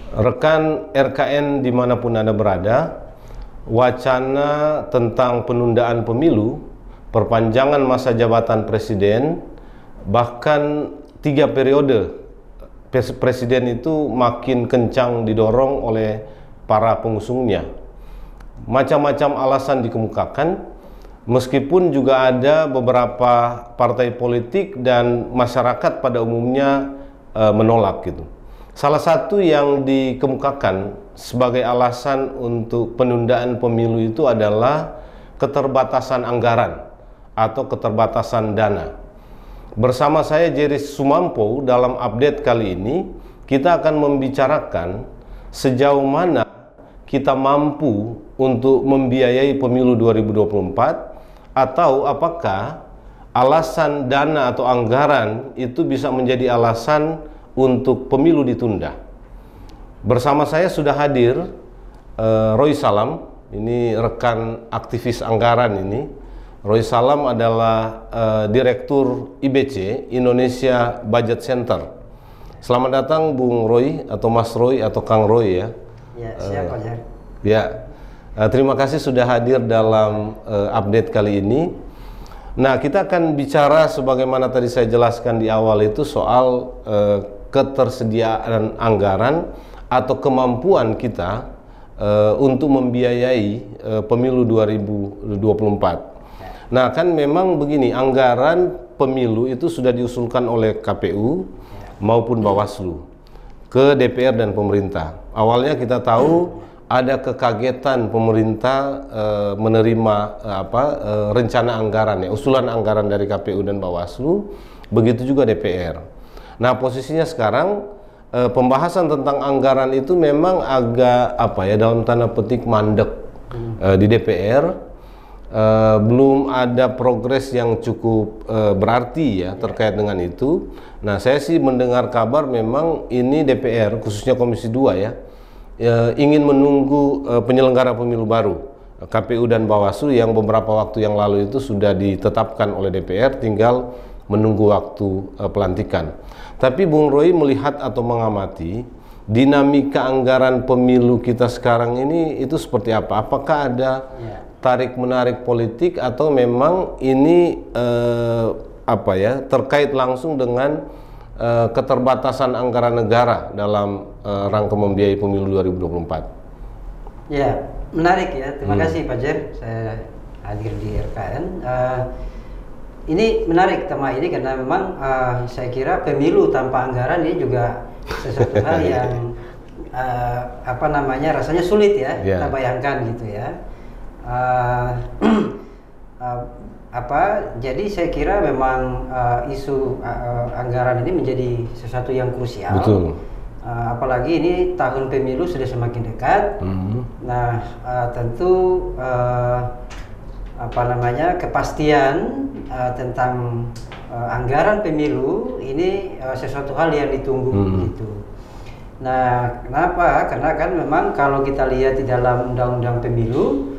Rekan RKN dimanapun Anda berada, wacana tentang penundaan pemilu, perpanjangan masa jabatan presiden, bahkan 3 periode presiden itu makin kencang didorong oleh para pengusungnya. Macam-macam alasan dikemukakan, meskipun juga ada beberapa partai politik dan masyarakat pada umumnya menolak gitu. Salah satu yang dikemukakan sebagai alasan untuk penundaan pemilu itu adalah keterbatasan anggaran atau keterbatasan dana. Bersama saya Jerry Sumampo, dalam update kali ini kita akan membicarakan sejauh mana kita mampu untuk membiayai pemilu 2024, atau apakah alasan dana atau anggaran itu bisa menjadi alasan untuk pemilu ditunda. Bersama saya sudah hadir Roy Salam, ini rekan aktivis anggaran ini. Roy Salam adalah Direktur IBC, Indonesia Budget Center. Selamat datang Bung Roy, atau Mas Roy, atau Kang Roy ya. Ya, siap Pak Jar. Ya, terima kasih sudah hadir dalam update kali ini. Nah, kita akan bicara sebagaimana tadi saya jelaskan di awal itu soal ketersediaan anggaran atau kemampuan kita untuk membiayai pemilu 2024. Nah, kan memang begini, anggaran pemilu itu sudah diusulkan oleh KPU maupun Bawaslu ke DPR dan pemerintah. Awalnya kita tahu ada kekagetan pemerintah menerima rencana anggaran ya, usulan anggaran dari KPU dan Bawaslu, begitu juga DPR. Nah, posisinya sekarang pembahasan tentang anggaran itu memang agak dalam tanda petik mandek di DPR. Belum ada progres yang cukup berarti ya terkait dengan itu. Nah, saya sih mendengar kabar memang ini DPR, khususnya Komisi 2 ya, ingin menunggu penyelenggara pemilu baru, KPU dan Bawaslu, yang beberapa waktu yang lalu itu sudah ditetapkan oleh DPR, tinggal menunggu waktu pelantikan. Tapi Bung Roy melihat atau mengamati dinamika anggaran pemilu kita sekarang ini itu seperti apa? Apakah ada tarik-menarik politik, atau memang ini terkait langsung dengan keterbatasan anggaran negara dalam rangka membiayai pemilu 2024? Ya, menarik ya. Terima kasih Pak Jar, saya hadir di RKN. Ini menarik tema ini karena memang saya kira pemilu tanpa anggaran ini juga sesuatu hal yang rasanya sulit ya kita bayangkan gitu ya. Jadi saya kira memang isu anggaran ini menjadi sesuatu yang krusial. Betul. Apalagi ini tahun pemilu sudah semakin dekat. Nah, tentu kepastian tentang anggaran pemilu ini sesuatu hal yang ditunggu gitu. Nah, kenapa? Karena kan memang kalau kita lihat di dalam undang-undang pemilu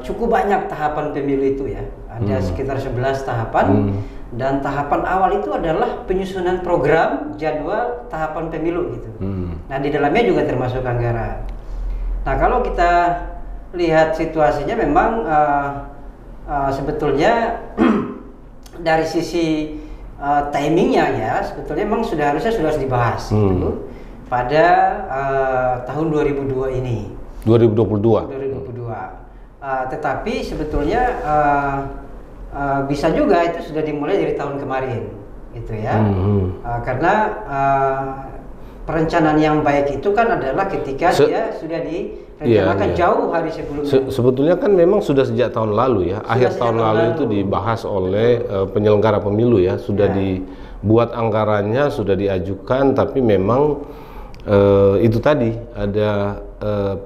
cukup banyak tahapan pemilu itu ya. Ada sekitar 11 tahapan, dan tahapan awal itu adalah penyusunan program jadwal tahapan pemilu gitu. Nah, di dalamnya juga termasuk anggaran. Nah, kalau kita lihat situasinya memang sebetulnya dari sisi timingnya ya, sebetulnya memang harusnya sudah dibahas gitu, pada tahun 2022 ini. 2022. Tetapi sebetulnya bisa juga itu sudah dimulai dari tahun kemarin gitu ya. Karena perencanaan yang baik itu kan adalah ketika dia sudah direncanakan jauh hari sebelumnya. Sebetulnya kan memang sudah sejak tahun lalu ya, akhir tahun lalu itu dibahas oleh penyelenggara pemilu ya, sudah dibuat anggarannya, sudah diajukan, tapi memang itu tadi ada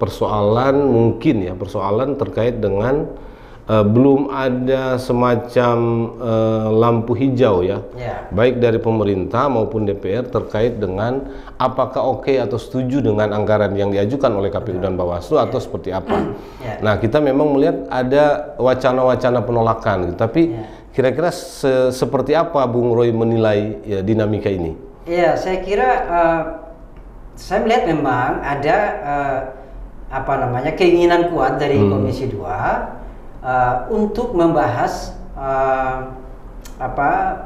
persoalan terkait dengan belum ada semacam lampu hijau ya, baik dari pemerintah maupun DPR terkait dengan apakah oke atau setuju dengan anggaran yang diajukan oleh KPU dan Bawaslu atau seperti apa. Nah, kita memang melihat ada wacana-wacana penolakan, tapi kira-kira seperti apa Bung Roy menilai dinamika ini? Ya, saya kira saya melihat memang ada keinginan kuat dari Komisi 2 untuk membahas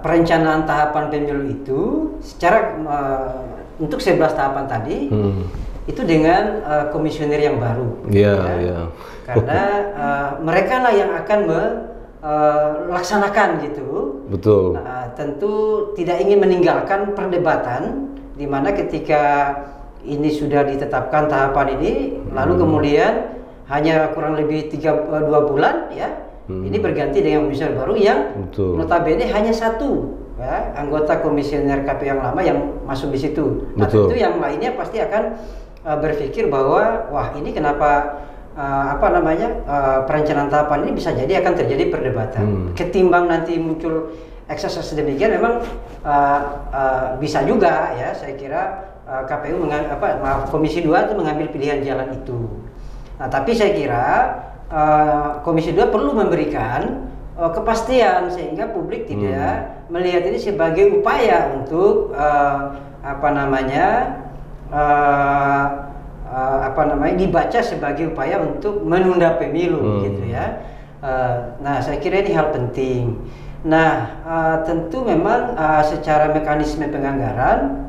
perencanaan tahapan pemilu itu secara untuk 11 tahapan tadi itu dengan komisioner yang baru. Karena mereka lah yang akan melaksanakan gitu. Betul. Tentu tidak ingin meninggalkan perdebatan di mana ketika ini sudah ditetapkan tahapan ini, lalu kemudian hanya kurang lebih 2 bulan ya, ini berganti dengan komisioner baru yang notabene hanya satu ya, anggota komisioner KPU yang lama yang masuk di situ. Nah tentu yang lainnya pasti akan berpikir bahwa wah ini kenapa perencanaan tahapan ini bisa jadi akan terjadi perdebatan. Ketimbang nanti muncul ekses sedemikian, memang bisa juga ya, saya kira KPU Komisi 2 itu mengambil pilihan jalan itu. Nah, tapi saya kira Komisi 2 perlu memberikan kepastian sehingga publik tidak melihat ini sebagai upaya untuk dibaca sebagai upaya untuk menunda pemilu gitu ya. Nah, saya kira ini hal penting. Nah, tentu memang secara mekanisme penganggaran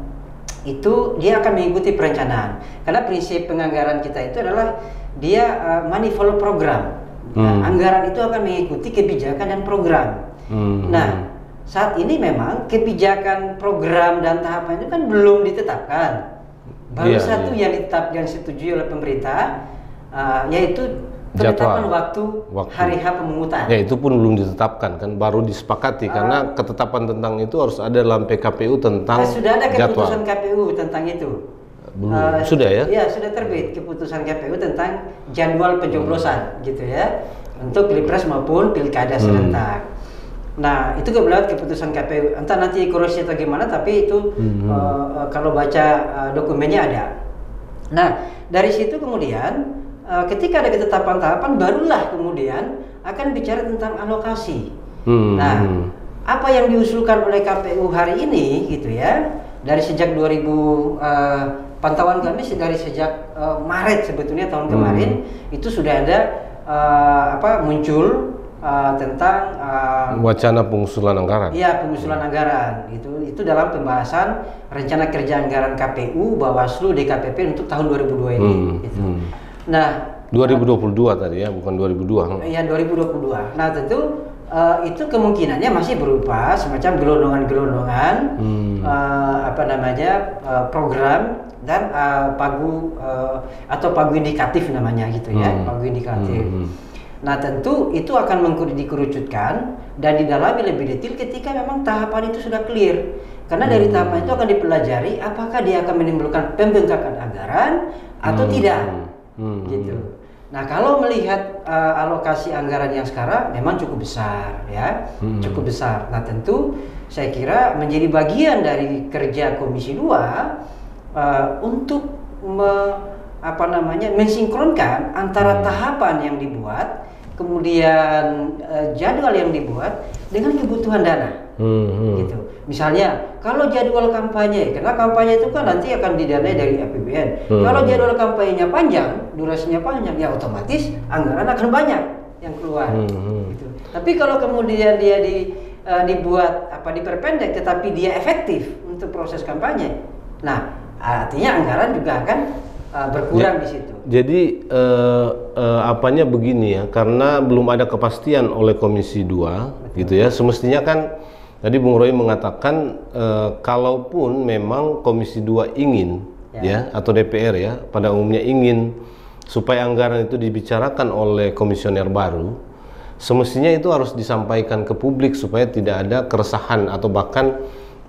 itu dia akan mengikuti perencanaan. Karena prinsip penganggaran kita itu adalah dia money follow program. Nah, anggaran itu akan mengikuti kebijakan dan program. Nah, saat ini memang kebijakan, program dan tahapan itu kan belum ditetapkan. Baru satu yang ditetapkan disetujui oleh pemerintah, yaitu penetapan waktu hari H pemungutan. Ya itu pun belum ditetapkan kan, baru disepakati karena ketetapan tentang itu harus ada dalam PKPU tentang sudah ada keputusan jadwal. KPU tentang itu. Belum. Sudah ya? Ya sudah terbit keputusan KPU tentang jadwal pencoblosan gitu ya, untuk Pilpres maupun Pilkada serentak. Nah itu kebetulan keputusan KPU, entah nanti koreksi atau gimana, tapi itu kalau baca dokumennya ada. Nah dari situ kemudian ketika ada ketetapan tahapan, barulah kemudian akan bicara tentang alokasi. Nah, apa yang diusulkan oleh KPU hari ini gitu ya, dari sejak pantauan kami dari sejak Maret sebetulnya tahun kemarin itu sudah ada muncul tentang wacana pengusulan anggaran. Iya, pengusulan anggaran itu dalam pembahasan rencana kerja anggaran KPU, Bawaslu, DKPP untuk tahun 2002 ini. Gitu. Nah, 2022 tadi ya, bukan 2002. Iya, 2022. Nah, tentu itu kemungkinannya masih berupa semacam gelondongan-gelondongan program dan pagu atau pagu indikatif namanya gitu ya, pagu indikatif. Nah, tentu itu akan dikerucutkan dan didalami lebih detail ketika memang tahapan itu sudah clear. Karena dari tahapan itu akan dipelajari apakah dia akan menimbulkan pembengkakan anggaran atau tidak. Gitu. Nah, kalau melihat alokasi anggaran yang sekarang memang cukup besar ya, cukup besar. Nah, tentu saya kira menjadi bagian dari kerja Komisi 2 untuk mensinkronkan antara tahapan yang dibuat, kemudian jadwal yang dibuat dengan kebutuhan dana. Gitu. Misalnya kalau jadwal kampanye, karena kampanye itu kan nanti akan didanai dari APBN. Kalau jadwal kampanyenya panjang, durasinya panjang, ya otomatis anggaran akan banyak yang keluar. Gitu. Tapi kalau kemudian dia dibuat diperpendek, tetapi dia efektif untuk proses kampanye, nah artinya anggaran juga akan berkurang di situ. Jadi apanya begini ya, karena belum ada kepastian oleh Komisi 2 gitu ya. Semestinya kan tadi Bung Roy mengatakan kalaupun memang Komisi 2 ingin ya atau DPR ya pada umumnya ingin supaya anggaran itu dibicarakan oleh komisioner baru, semestinya itu harus disampaikan ke publik supaya tidak ada keresahan atau bahkan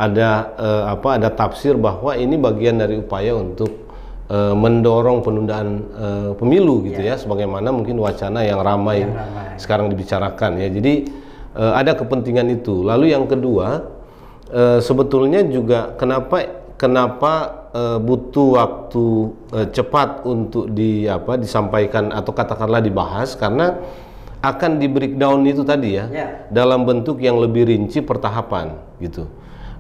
ada ada tafsir bahwa ini bagian dari upaya untuk mendorong penundaan pemilu gitu ya, sebagaimana mungkin wacana yang ramai sekarang dibicarakan ya. Jadi ada kepentingan itu. Lalu yang kedua, sebetulnya juga kenapa butuh waktu cepat untuk disampaikan atau katakanlah dibahas, karena akan di breakdown itu tadi ya, dalam bentuk yang lebih rinci per tahapan gitu.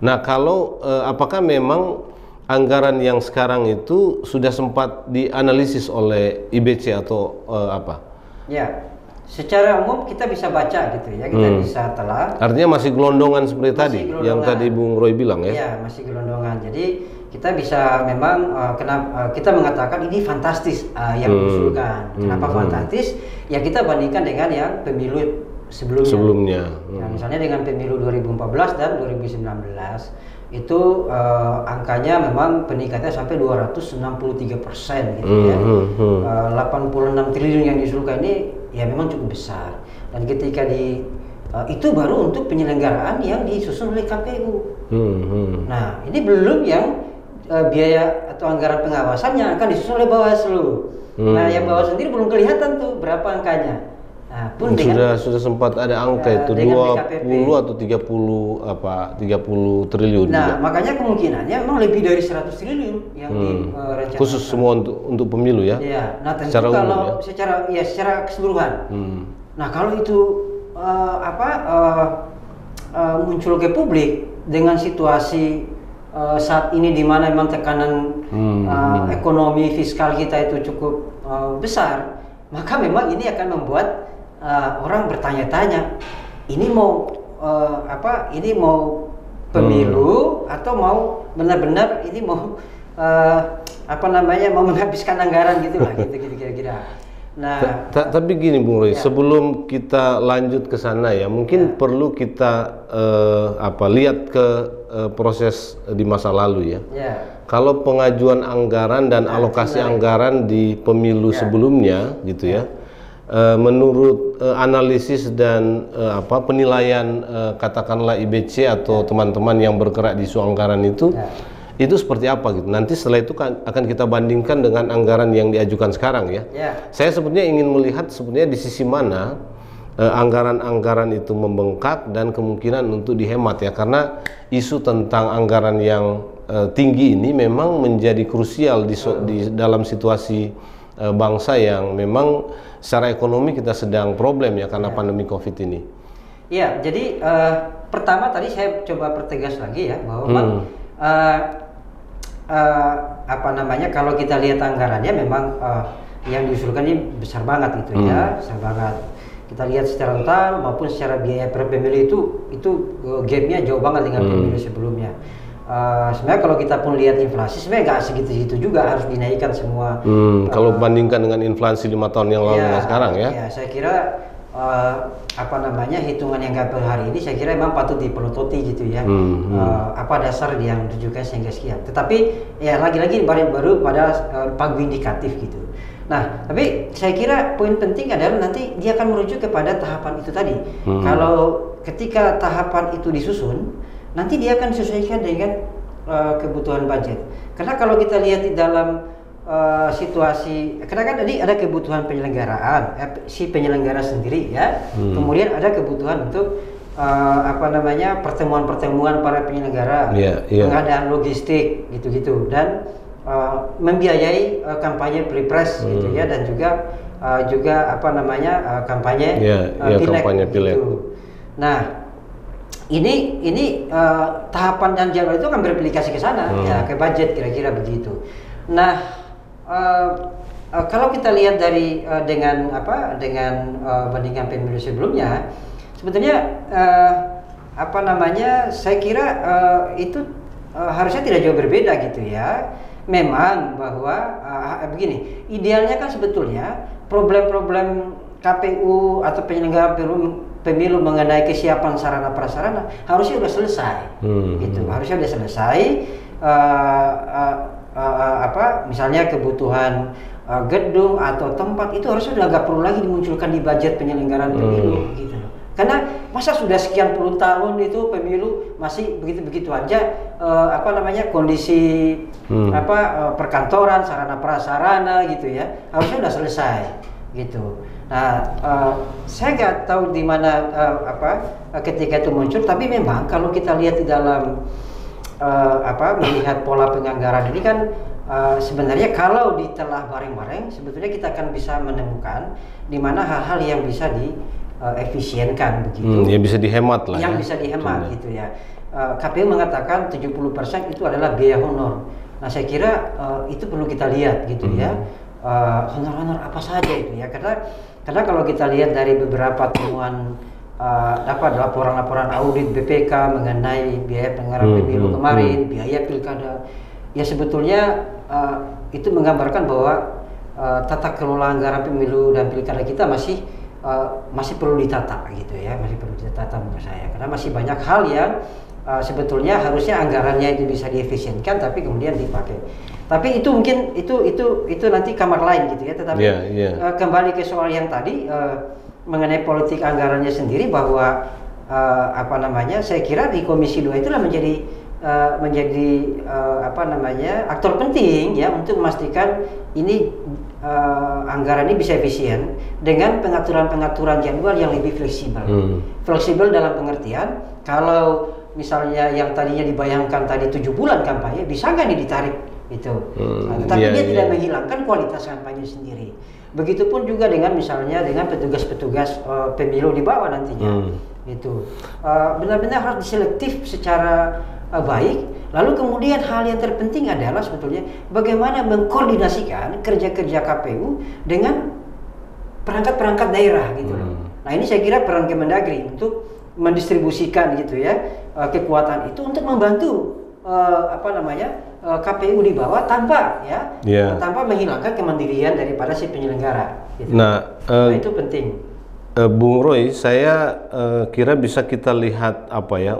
Nah, kalau apakah memang anggaran yang sekarang itu sudah sempat dianalisis oleh IBC atau apa? Ya, secara umum kita bisa baca gitu ya, kita bisa telah. Artinya masih gelondongan seperti Masih tadi, gelondongan. yang tadi Bung Roy bilang ya? Iya, masih gelondongan. Jadi kita bisa memang kita mengatakan ini fantastis yang diusulkan. Kenapa fantastis? Ya kita bandingkan dengan yang pemilu sebelumnya. Nah, misalnya dengan pemilu 2014 dan 2019 itu angkanya memang peningkatannya sampai 263% gitu ya. 86 triliun yang diusulkan ini ya memang cukup besar. Dan ketika itu baru untuk penyelenggaraan yang disusun oleh KPU. Nah, ini belum yang biaya atau anggaran pengawasan yang akan disusun oleh Bawaslu. Nah, yang Bawaslu sendiri belum kelihatan tuh berapa angkanya. Nah, pun sudah sempat ada angka itu 20 atau 30 triliun. Nah, juga. makanya kemungkinannya memang lebih dari 100 triliun yang direncanakan. Khusus semua untuk pemilu ya. Iya. Nah, tentu secara kalau umum, ya? secara keseluruhan. Nah, kalau itu muncul ke publik dengan situasi saat ini di mana memang tekanan ekonomi fiskal kita itu cukup besar, maka memang ini akan membuat orang bertanya-tanya, ini mau ini mau pemilu atau mau benar-benar ini mau mau menghabiskan anggaran gitulah gitu kira-kira. Nah, tapi gini Bung Roy, sebelum kita lanjut ke sana ya, mungkin perlu kita lihat ke proses di masa lalu ya. Kalau pengajuan anggaran dan alokasi anggaran di pemilu sebelumnya gitu ya. Menurut analisis dan penilaian katakanlah IBC atau teman-teman yang bergerak di isu anggaran itu seperti apa gitu. Nanti setelah itu akan kita bandingkan dengan anggaran yang diajukan sekarang ya. Saya sebetulnya ingin melihat sebetulnya di sisi mana anggaran-anggaran itu membengkak dan kemungkinan untuk dihemat ya, karena isu tentang anggaran yang tinggi ini memang menjadi krusial di dalam situasi bangsa yang memang secara ekonomi kita sedang problem ya karena pandemi COVID ini. Iya, jadi pertama tadi saya coba pertegas lagi ya bahwa kalau kita lihat anggarannya memang yang diusulkan ini besar banget itu ya, besar banget. Kita lihat secara total maupun secara biaya per pemilu itu gapnya jauh banget dengan pemilu sebelumnya. Sebenarnya kalau kita pun lihat inflasi sebenarnya nggak segitu-segitu juga, harus dinaikkan semua. Kalau bandingkan dengan inflasi 5 tahun yang lalu dengan sekarang ya. Ya, saya kira hitungan yang per hari ini saya kira memang patut dipelototi gitu ya. Apa dasar yang ditujukan sehingga sekian. Tetapi ya lagi-lagi baru pada pagu indikatif gitu. Nah, tapi saya kira poin penting adalah nanti dia akan merujuk kepada tahapan itu tadi. Kalau ketika tahapan itu disusun, nanti dia akan disesuaikan dengan kebutuhan budget. Karena kalau kita lihat di dalam situasi, karena kan tadi ada kebutuhan penyelenggaraan, si penyelenggara sendiri ya. Kemudian ada kebutuhan untuk pertemuan-pertemuan para penyelenggara, pengadaan logistik gitu-gitu, dan membiayai kampanye pilpres gitu ya, dan juga kampanye pileg. Gitu. Nah, ini tahapan dan jadwal itu akan berimplikasi ke sana ya, ke budget kira-kira begitu. Nah, kalau kita lihat dari dengan bandingkan pemilu sebelumnya, sebetulnya saya kira itu harusnya tidak jauh berbeda gitu ya. Memang bahwa begini, idealnya kan sebetulnya problem-problem KPU atau penyelenggara pemilu mengenai kesiapan sarana prasarana harusnya sudah selesai, gitu. Harusnya sudah selesai. Misalnya kebutuhan gedung atau tempat itu harusnya sudah nggak perlu lagi dimunculkan di budget penyelenggaraan pemilu, gitu. Karena masa sudah sekian puluh tahun itu pemilu masih begitu-begitu aja kondisi perkantoran, sarana prasarana gitu ya, harusnya sudah selesai gitu. Nah, saya nggak tahu di mana ketika itu muncul, tapi memang kalau kita lihat di dalam melihat pola penganggaran ini kan sebenarnya kalau ditelah bareng-bareng sebetulnya kita akan bisa menemukan di mana hal-hal yang bisa diefisienkan begitu. Yang bisa dihemat lah. Yang bisa dihemat gitu ya. KPU mengatakan 70% itu adalah biaya honor. Nah saya kira itu perlu kita lihat gitu ya, honor-honor apa saja itu ya, karena kalau kita lihat dari beberapa temuan laporan-laporan audit BPK mengenai biaya penyelenggaraan pemilu kemarin, biaya pilkada, ya sebetulnya itu menggambarkan bahwa tata kelola anggaran pemilu dan pilkada kita masih perlu ditata gitu ya, masih perlu ditata menurut saya, karena masih banyak hal yang sebetulnya harusnya anggarannya itu bisa diefisienkan tapi kemudian dipakai. Tapi itu mungkin itu nanti kamar lain gitu ya. Tetapi kembali ke soal yang tadi mengenai politik anggarannya sendiri, bahwa saya kira di Komisi 2 itulah menjadi aktor penting ya untuk memastikan ini anggaran ini bisa efisien dengan pengaturan jadwal yang lebih fleksibel. Fleksibel dalam pengertian kalau misalnya yang tadinya dibayangkan tadi 7 bulan kampanye, bisa nggak nih ditarik itu? Tapi dia tidak menghilangkan kualitas kampanye sendiri. Begitupun juga dengan misalnya dengan petugas-petugas pemilu di bawah nantinya. Itu benar-benar harus diselektif secara baik. Lalu kemudian hal yang terpenting adalah sebetulnya bagaimana mengkoordinasikan kerja-kerja KPU dengan perangkat-perangkat daerah gitu loh. Nah ini saya kira peran Kemendagri untuk mendistribusikan gitu ya kekuatan itu untuk membantu KPU di bawah tanpa menghilangkan kemandirian daripada si penyelenggara gitu. Nah itu penting. Bung Roy, saya kira bisa kita lihat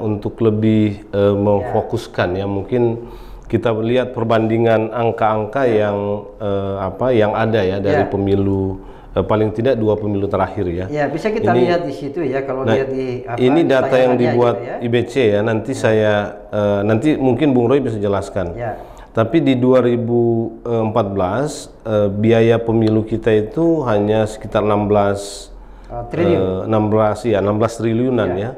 untuk lebih memfokuskan ya, mungkin kita lihat perbandingan angka-angka yang ada ya dari pemilu paling tidak 2 pemilu terakhir ya. Ya bisa kita lihat di situ ya, kalau lihat di ini data yang dibuat gitu ya. IBC ya, nanti saya nanti mungkin Bung Roy bisa jelaskan. Tapi di 2014 biaya pemilu kita itu hanya sekitar 16 triliunan ya.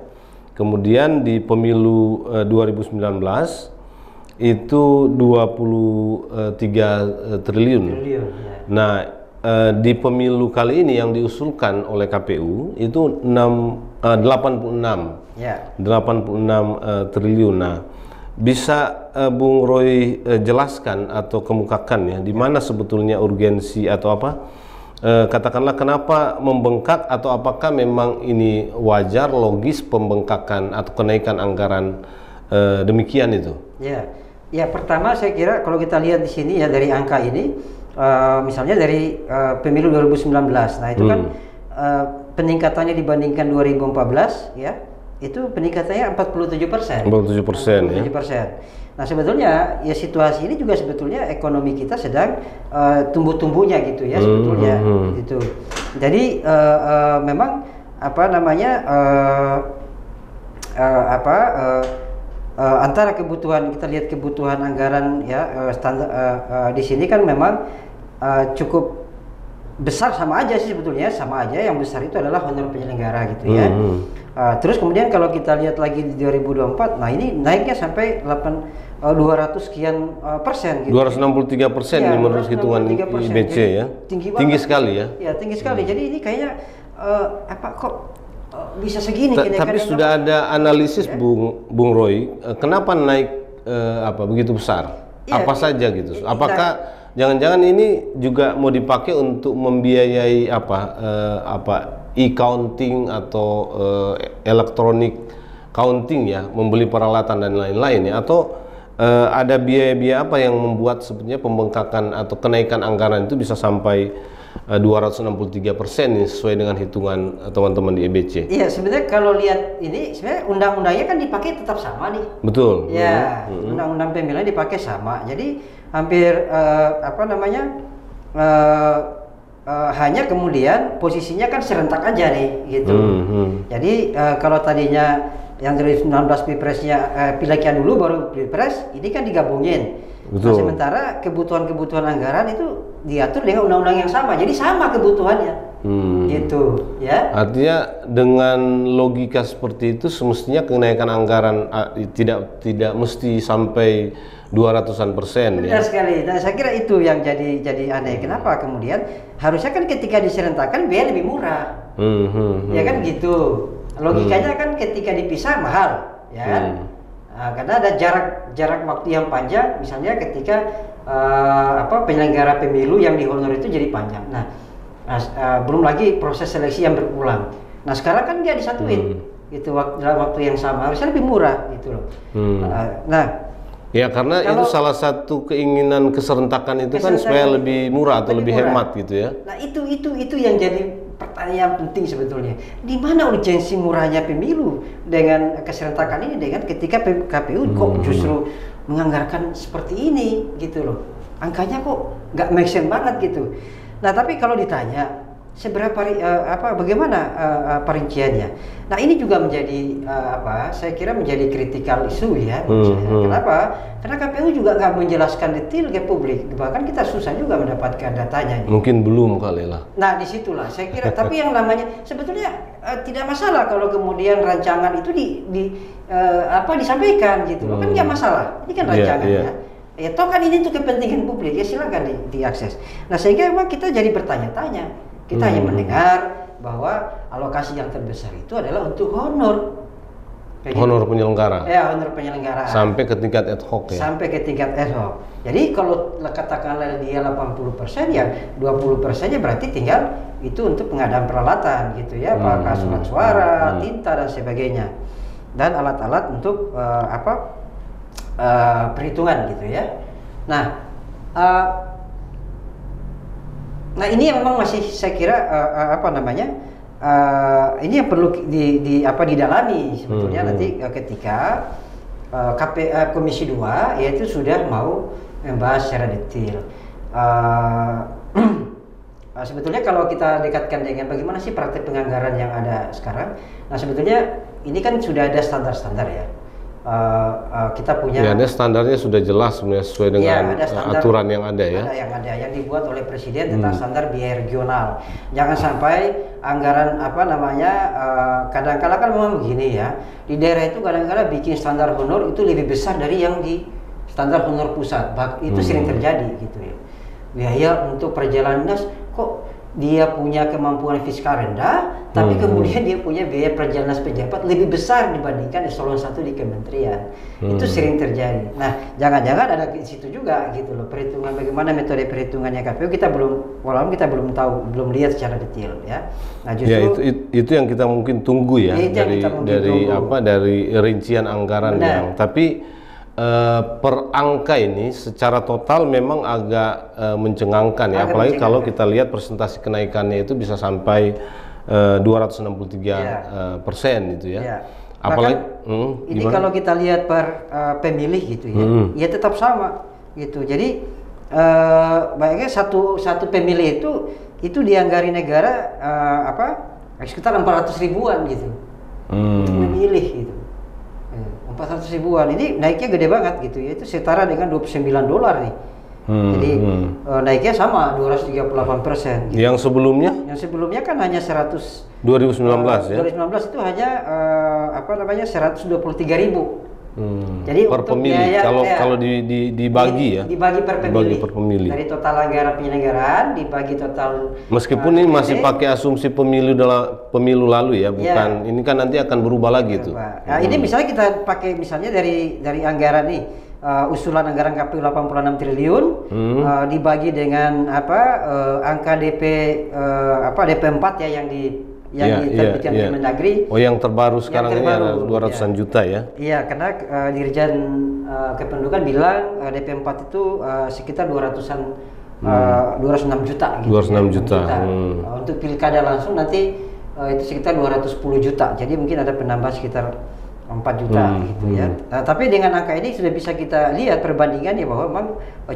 Kemudian di pemilu 2019 itu 23 triliun. Nah, di pemilu kali ini yang diusulkan oleh KPU itu 86 triliun. Nah, bisa Bung Roy jelaskan atau kemukakan ya, di mana sebetulnya urgensi atau katakanlah kenapa membengkak, atau apakah memang ini wajar, logis pembengkakan atau kenaikan anggaran demikian itu? Ya pertama saya kira kalau kita lihat di sini ya dari angka ini, misalnya dari pemilu 2019, nah itu kan peningkatannya dibandingkan 2014 ya, itu peningkatannya 47%. 47% ya. Nah sebetulnya ya situasi ini juga sebetulnya ekonomi kita sedang tumbuh-tumbuhnya gitu ya sebetulnya gitu. Jadi memang antara kebutuhan, kita lihat kebutuhan anggaran ya standar di sini kan memang cukup besar, sama aja sih sebetulnya, sama aja, yang besar itu adalah honor penyelenggara gitu ya. Terus kemudian kalau kita lihat lagi di 2024, nah ini naiknya sampai 200 sekian persen gitu. 263% ya, menurut hitungan IBC ya. Tinggi sekali ya. Ya tinggi sekali. Jadi ini kayaknya kok bisa segini. Tapi sudah ada analisis ya? Bung Roy, kenapa naik begitu besar? Ya, apa saja gitu? Apakah jangan-jangan ini juga mau dipakai untuk membiayai e-counting atau elektronik counting ya, membeli peralatan dan lain-lain ya, atau ada biaya-biaya apa yang membuat sebetulnya pembengkakan atau kenaikan anggaran itu bisa sampai 263% nih, sesuai dengan hitungan teman-teman di EBC? Iya, sebenarnya kalau lihat ini sebenarnya undang-undangnya kan dipakai tetap sama nih. Betul. Ya, undang-undang pemilunya dipakai sama. Jadi hampir hanya kemudian posisinya kan serentak aja nih gitu. Jadi kalau tadinya yang dari 19 pilpresnya pileknya dulu baru pilpres, ini kan digabungin. Nah, sementara kebutuhan anggaran itu diatur dengan undang-undang yang sama, jadi sama kebutuhannya. Gitu ya. Artinya dengan logika seperti itu semestinya kenaikan anggaran tidak mesti sampai 200%. Benar sekali. Dan saya kira itu yang jadi aneh. Kenapa kemudian harusnya kan ketika diserentakkan biaya lebih murah. Ya kan gitu. Logikanya kan ketika dipisah mahal, ya kan? karena ada jarak waktu yang panjang, misalnya ketika penyelenggara pemilu yang dihonor itu jadi panjang. Nah, belum lagi proses seleksi yang berulang. Nah, sekarang kan dia disatuin itu dalam waktu yang sama, harusnya lebih murah gitu loh. Ya, karena itu salah satu keinginan keserentakan itu kan supaya lebih murah atau lebih hemat gitu ya. Nah, itu yang jadi pertanyaan penting sebetulnya. Di mana urgensi murahnya pemilu dengan keserentakan ini, dengan ketika KPU kok justru menganggarkan seperti ini gitu loh. Angkanya kok nggak make sense banget gitu. Nah, tapi kalau ditanya seberapa bagaimana perinciannya. Nah, ini juga menjadi saya kira menjadi critical issue ya. Kenapa? Karena KPU juga nggak menjelaskan detail ke publik. Bahkan kita susah juga mendapatkan datanya. Mungkin belum kali lah. Nah, disitulah saya kira. Tapi yang namanya sebetulnya tidak masalah kalau kemudian rancangan itu disampaikan gitu loh. Kan nggak masalah. Ini kan rancangannya. Ya toh kan ini untuk kepentingan publik, ya silakan diakses. Nah, sehingga memang kita jadi bertanya-tanya. Kita hanya mendengar bahwa alokasi yang terbesar itu adalah untuk honor. Honor penyelenggara. Ya, honor penyelenggara. Sampai ke tingkat ad hoc ya. Sampai ke tingkat ad hoc. Jadi kalau katakanlah dia 80%, ya 20%-nya berarti tinggal itu untuk pengadaan peralatan gitu ya, apakah surat suara, tinta dan sebagainya. Dan alat-alat untuk perhitungan gitu ya. Nah, ini yang memang masih saya kira ini yang perlu didalami sebetulnya nanti ketika Komisi 2 yaitu sudah mau membahas secara detail. Sebetulnya kalau kita dekatkan dengan bagaimana sih praktek penganggaran yang ada sekarang, nah sebetulnya ini kan sudah ada standar-standar ya. Kita punya ada standarnya sudah jelas sebenarnya sesuai dengan aturan yang ada ya. Ada yang dibuat oleh presiden tentang standar biaya regional. Jangan sampai anggaran kadang-kala kan memang begini ya. Di daerah itu kadang-kala bikin standar honor itu lebih besar dari yang di standar honor pusat. Itu sering terjadi gitu ya. Biaya untuk perjalanan dinas kok dia punya kemampuan fiskal rendah, tapi kemudian dia punya biaya perjalanan pejabat lebih besar dibandingkan eselon 1 di kementerian. Itu sering terjadi. Nah, jangan-jangan ada di situ juga gitu loh, perhitungan bagaimana metode perhitungannya KPU kita belum tahu, belum lihat secara detail ya. Nah, justru itu yang kita mungkin tunggu ya, dari rincian anggaran yang per angka ini secara total memang agak mencengangkan ya, apalagi kalau kita lihat persentase kenaikannya itu bisa sampai 263% itu ya. Apalagi ini kalau kita lihat per pemilih gitu ya, ya tetap sama gitu. Jadi bayangnya satu pemilih itu dianggari negara sekitar 400 ribuan gitu untuk memilih gitu. 400 ribuan ini naiknya gede banget gitu ya, itu setara dengan $29 nih. Jadi naiknya sama 238%. Gitu. Yang sebelumnya? Yang sebelumnya kan hanya 2019 ya. 2019 itu hanya 123.000. Jadi per pemilih kalau dibagi ya. Dibagi per pemilih. Dari total anggaran penyelenggaraan dibagi total. Meskipun ini masih pakai asumsi pemilu lalu ya, bukan ini kan nanti akan berubah lagi tuh. Nah, ini misalnya kita pakai misalnya dari anggaran nih. Usulan anggaran KPU 86 triliun dibagi dengan angka DP 4 ya yang diterbitkan Kemendagri. Oh, yang terbaru sekarang ini ada 200-an juta ya. Iya, karena Dirjen Kependudukan bilang DP 4 itu sekitar 206 juta gitu. 206 juta. Untuk pilkada langsung nanti itu sekitar 210 juta. Jadi mungkin ada penambahan sekitar 4 juta gitu ya. Nah, tapi dengan angka ini sudah bisa kita lihat perbandingannya bahwa memang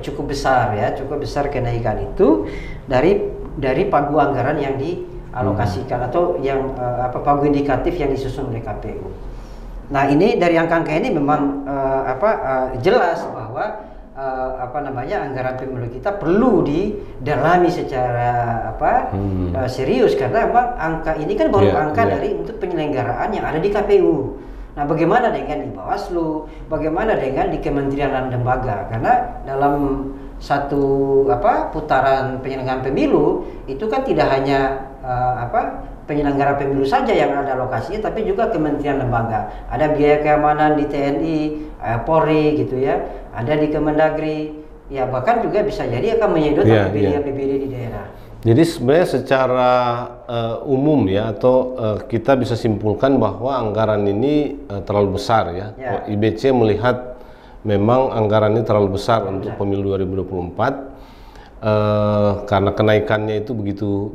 cukup besar kenaikan itu dari pagu anggaran yang dialokasikan atau yang pagu indikatif yang disusun oleh KPU. Nah, ini dari angka-angka ini memang jelas bahwa anggaran pemilu kita perlu didalami secara serius, karena memang angka ini kan baru dari untuk penyelenggaraan yang ada di KPU. Nah, bagaimana dengan di Bawaslu, bagaimana dengan di kementerian dan lembaga? Karena dalam satu putaran penyelenggaraan pemilu itu kan tidak hanya penyelenggara pemilu saja yang ada alokasinya, tapi juga kementerian lembaga. Ada biaya keamanan di TNI, Polri gitu ya, ada di Kemendagri, ya bahkan juga bisa jadi akan menyedot APBD di daerah. Jadi sebenarnya secara umum ya, atau kita bisa simpulkan bahwa anggaran ini terlalu besar ya. IBC melihat memang anggaran ini terlalu besar untuk pemilu 2024 karena kenaikannya itu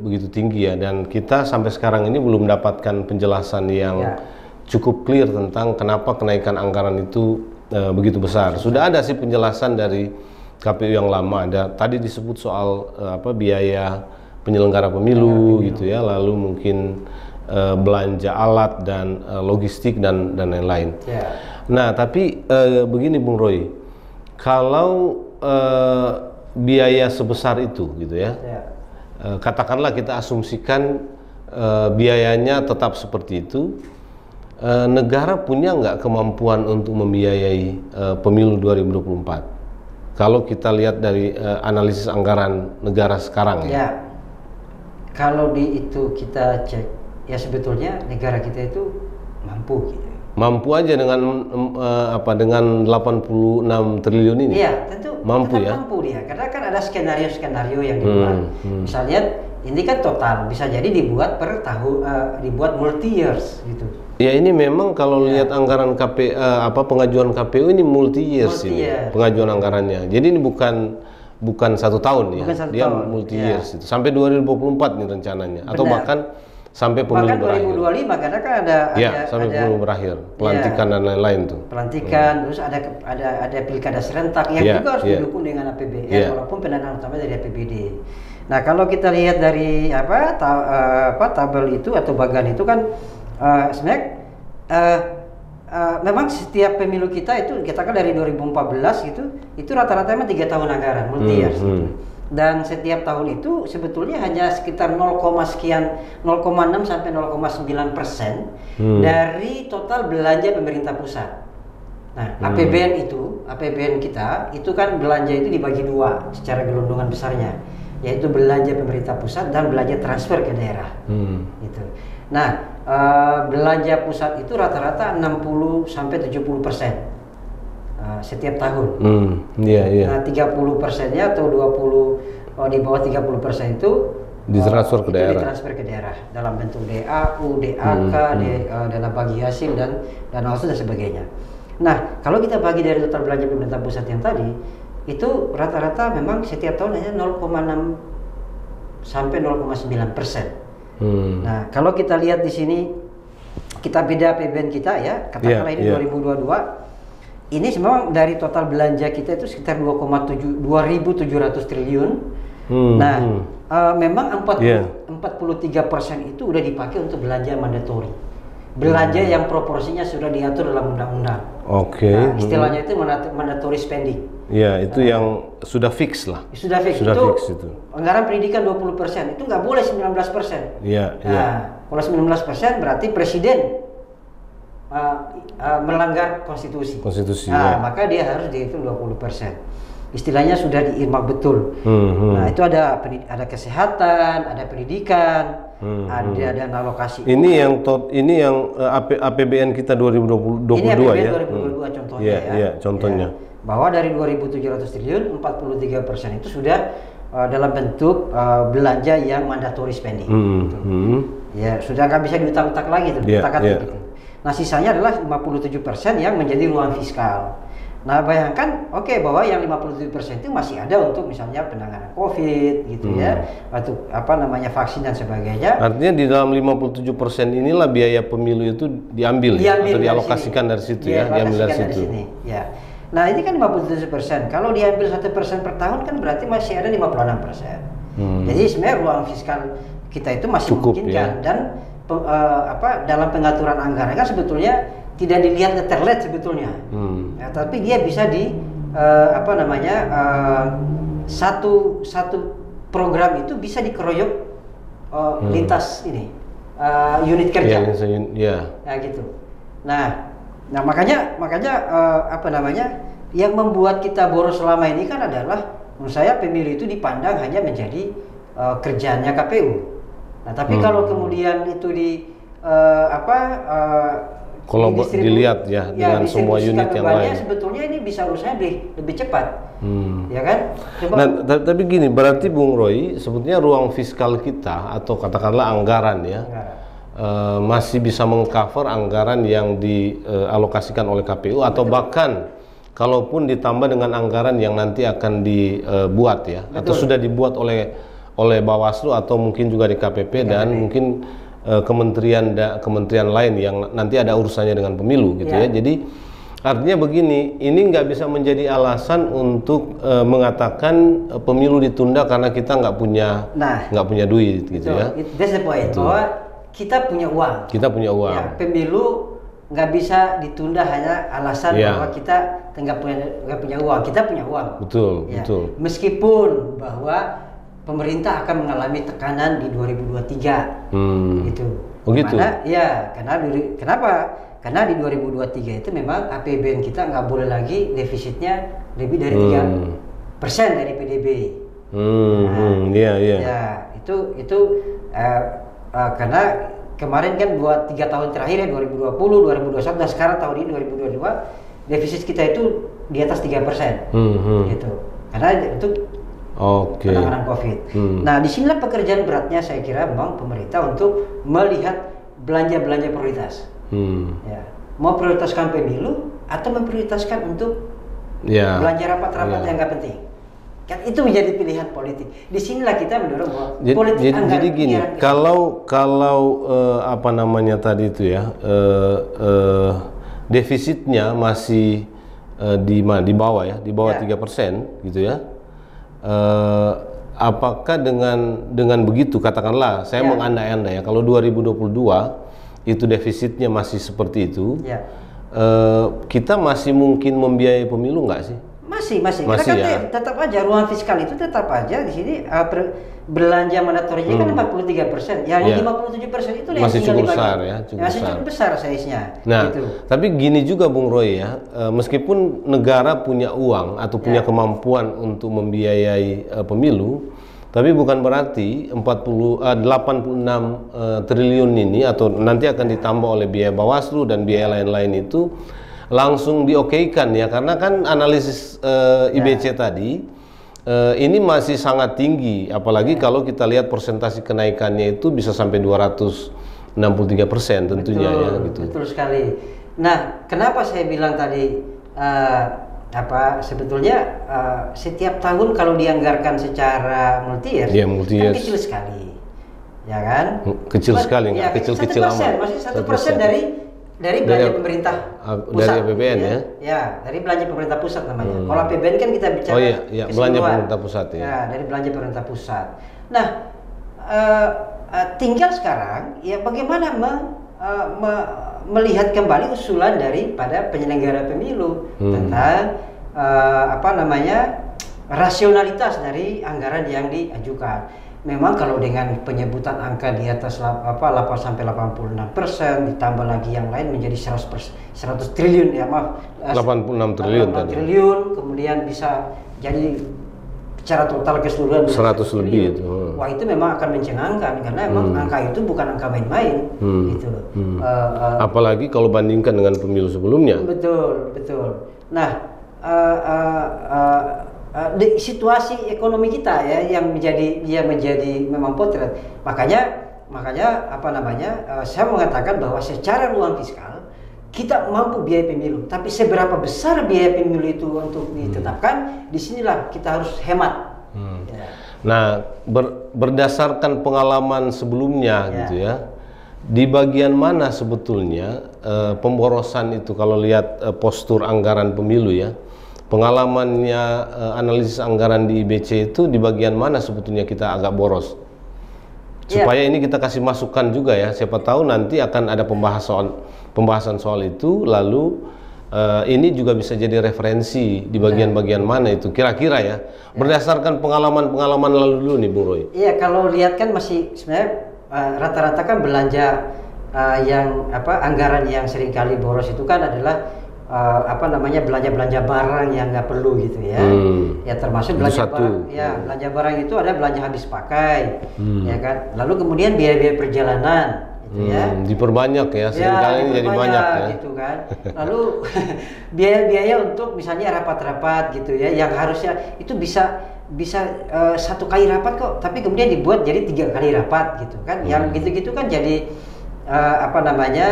begitu tinggi ya, dan kita sampai sekarang ini belum mendapatkan penjelasan yang cukup clear tentang kenapa kenaikan anggaran itu begitu besar. Sudah ada sih penjelasan dari KPU yang lama, ada tadi disebut soal biaya penyelenggara pemilu gitu ya, lalu mungkin belanja alat dan logistik dan lain-lain. Nah, tapi begini Bung Roy, kalau biaya sebesar itu gitu ya, katakanlah kita asumsikan biayanya tetap seperti itu, negara punya nggak kemampuan untuk membiayai pemilu 2024? Kalau kita lihat dari analisis anggaran negara sekarang ya. Kalau itu kita cek, ya sebetulnya negara kita itu mampu gitu. Mampu aja dengan dengan 86 triliun ini. Iya, tentu mampu ya. Mampu dia, karena kan ada skenario yang dibuat. Misalnya ini kan total bisa jadi dibuat per tahun, dibuat multi years gitu. Ya ini memang kalau lihat anggaran pengajuan KPU ini multi years ini pengajuan anggarannya. Jadi ini bukan 1 tahun ya, dia multi years itu sampai 2024 nih rencananya. Benar. Atau bahkan sampai pemilu berakhir. 2025 karena kan ada sampai pemilu berakhir, pelantikan dan lain-lain tuh. Pelantikan, terus ada pilkada serentak yang juga harus didukung dengan APBN walaupun pendanaan utama dari APBD. Nah, kalau kita lihat dari tabel itu atau bagan itu kan sebenarnya memang setiap pemilu kita itu kita kan dari 2014 gitu, itu rata-rata memang 3 tahun anggaran multi years gitu. Dan setiap tahun itu sebetulnya hanya sekitar 0, sekian 0,6 sampai 0,9% dari total belanja pemerintah pusat. Nah, APBN kita itu kan belanja itu dibagi 2 secara gelondongan besarnya, yaitu belanja pemerintah pusat dan belanja transfer ke daerah. Gitu. Nah, belanja pusat itu rata-rata 60 sampai 70%. Setiap tahun. Nah, 30%-nya atau 20 di bawah 30% itu ditransfer ke daerah. Ditransfer ke daerah dalam bentuk DAU, DAK, dana bagi hasil dan dana otsus dan sebagainya. Nah, kalau kita bagi dari total belanja pemerintah pusat yang tadi, itu rata-rata memang setiap tahun hanya 0,6 sampai 0,9%. Nah, kalau kita lihat di sini kita beda APBN kita ya, katakanlah ini 2022. Ini semua dari total belanja kita itu sekitar 2.700 triliun. Memang 43% itu udah dipakai untuk belanja mandatori. Belanja yang proporsinya sudah diatur dalam undang-undang. Nah, istilahnya itu mandatory spending. Ya, itu yang sudah fix lah. Sudah fix itu. Anggaran pendidikan 20%, itu nggak boleh 19%. Kalau 19% berarti presiden melanggar konstitusi. Maka dia harus dihitung 20%. Istilahnya sudah diirmak betul. Nah, itu ada kesehatan, ada pendidikan, ada dana alokasi. Ini yang APBN kita 2022 ini APBN ya. 2022 contohnya contohnya. Bahwa dari 2.700 triliun, 43% itu sudah dalam bentuk belanja yang mandatory spending. Ya, sudah nggak bisa diutak-utak lagi tuh, gitu. Nah, sisanya adalah 57% yang menjadi ruang fiskal. Nah, bayangkan bahwa yang 57% itu masih ada untuk misalnya penanganan COVID gitu ya, atau vaksin dan sebagainya. Artinya di dalam 57% inilah biaya pemilu itu diambil atau dialokasikan dari situ ya, diambil dari situ. Ya. Nah, ini kan 57%. Kalau diambil 1% per tahun kan berarti masih ada 56%. Jadi sebenarnya ruang fiskal kita itu masih cukup, memungkinkan dan dalam pengaturan anggaran kan sebetulnya tidak dilihat letterlet sebetulnya, tapi dia bisa satu program itu bisa dikeroyok lintas unit kerja, nah gitu. Nah makanya yang membuat kita boros selama ini kan adalah menurut saya pemilu itu dipandang hanya menjadi kerjaannya KPU. Nah, tapi kalau kemudian itu kalau dilihat ya dengan semua unit yang lain, sebetulnya ini bisa urusnya lebih cepat, ya kan? Coba. Nah, tapi gini, berarti Bung Roy, sebetulnya ruang fiskal kita atau katakanlah anggaran ya, masih bisa mengcover anggaran yang dialokasikan oleh KPU atau bahkan kalaupun ditambah dengan anggaran yang nanti akan dibuat ya, atau sudah dibuat oleh Bawaslu atau mungkin juga di KPP dan mungkin kementerian lain yang nanti ada urusannya dengan pemilu gitu ya. Jadi artinya begini, ini nggak bisa menjadi alasan untuk mengatakan pemilu ditunda karena kita nggak punya duit gitu ya. That's the point. Bahwa kita punya uang. Kita punya uang. Ya, pemilu nggak bisa ditunda hanya alasan bahwa kita nggak punya uang. Kita punya uang. Betul, ya. betul. Meskipun bahwa pemerintah akan mengalami tekanan di 2023, gitu. Oh gitu? Kenapa? Karena di 2023 itu memang APBN kita nggak boleh lagi defisitnya lebih dari 3% dari PDB. Ya, itu karena kemarin kan buat 3 tahun terakhir ya 2020, 2021 dan sekarang tahun ini 2022 defisit kita itu di atas 3%, gitu. Karena itu penanganan COVID. Nah, disinilah pekerjaan beratnya saya kira memang pemerintah untuk melihat belanja prioritas. Ya, mau prioritaskan pemilu atau memprioritaskan untuk belanja rapat-rapat yang nggak penting. Kan itu menjadi pilihan politik. Disinilah kita mendorong bahwa politik anggaran. Jadi gini, kalau apa namanya tadi itu ya, defisitnya masih di bawah ya, di bawah 3% gitu ya. Apakah dengan begitu, katakanlah saya mengandai-andai ya, kalau 2022 itu defisitnya masih seperti itu, kita masih mungkin membiayai pemilu nggak sih? Masih karena tetap aja ruang fiskal itu tetap aja di sini belanja mandatorinya kan 43%, yang 57% itu masih cukup besar ya, cukup besar size-nya. Nah, gitu. tapi gini juga Bung Roy ya, meskipun negara punya uang atau punya kemampuan untuk membiayai pemilu, tapi bukan berarti 86 triliun ini atau nanti akan ditambah oleh biaya Bawaslu dan biaya lain-lain itu langsung diokeikan ya, karena kan analisis IBC tadi ini masih sangat tinggi, apalagi kalau kita lihat persentase kenaikannya itu bisa sampai 263% tentunya. Betul, ya gitu. Betul sekali. Nah, kenapa saya bilang tadi sebetulnya setiap tahun kalau dianggarkan secara multi-year kan kecil sekali, ya kan? Kecil sekali, nggak kecil-kecil amat. Masih 1% dari belanja pemerintah pusat, dari APBN ya? Ya, dari belanja pemerintah pusat namanya. Kalau APBN kan kita bicara belanja pemerintah pusat ya. Ya, dari belanja pemerintah pusat. Nah, tinggal sekarang ya bagaimana melihat kembali usulan daripada penyelenggara pemilu tentang rasionalitas dari anggaran yang diajukan. Memang kalau dengan penyebutan angka di atas 8-86% ditambah lagi yang lain menjadi 100 triliun ya, maaf 86 triliun tadi. Kemudian bisa jadi secara total keseluruhan 100 lebih itu. Wah, itu memang akan mencengangkan karena memang angka itu bukan angka main-main gitu loh. Apalagi kalau bandingkan dengan pemilu sebelumnya. Betul. Nah, situasi ekonomi kita ya yang menjadi memang potret. Makanya saya mengatakan bahwa secara ruang fiskal kita mampu biaya pemilu, tapi seberapa besar biaya pemilu itu untuk ditetapkan, disinilah kita harus hemat. Ya. Nah, berdasarkan pengalaman sebelumnya gitu ya, di bagian mana sebetulnya pemborosan itu kalau lihat postur anggaran pemilu ya, pengalamannya analisis anggaran di IBC itu di bagian mana sebetulnya kita agak boros? Supaya ini kita kasih masukan juga ya, siapa tahu nanti akan ada pembahasan soal itu, lalu ini juga bisa jadi referensi di bagian-bagian mana itu kira-kira ya, berdasarkan pengalaman lalu dulu nih Bung Roy. Iya, kalau lihat kan masih sebenarnya rata-rata kan belanja anggaran yang seringkali boros itu kan adalah apa namanya belanja barang yang nggak perlu gitu ya. Ya termasuk belanja barang. Ya belanja barang itu ada belanja habis pakai, ya kan. Lalu kemudian biaya-biaya perjalanan, gitu ya. Diperbanyak ya, seringkali ini jadi banyak ya. Gitu kan. Lalu biaya-biaya untuk misalnya rapat-rapat gitu ya, yang harusnya itu bisa satu kali rapat kok, tapi kemudian dibuat jadi 3 kali rapat gitu kan. Yang gitu-gitu kan jadi apa namanya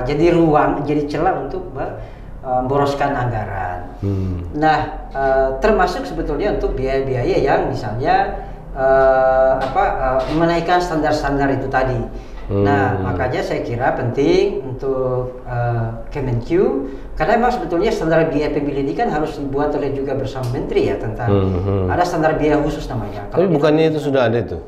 jadi ruang, jadi celah untuk memboroskan anggaran. Nah, termasuk sebetulnya untuk biaya-biaya yang misalnya menaikkan standar-standar itu tadi. Nah, makanya saya kira penting untuk Kemenq, karena memang sebetulnya standar biaya pemilih ini kan harus dibuat oleh juga bersama Menteri ya, tentang ada standar biaya khusus namanya. Tapi bukannya itu sudah ada itu?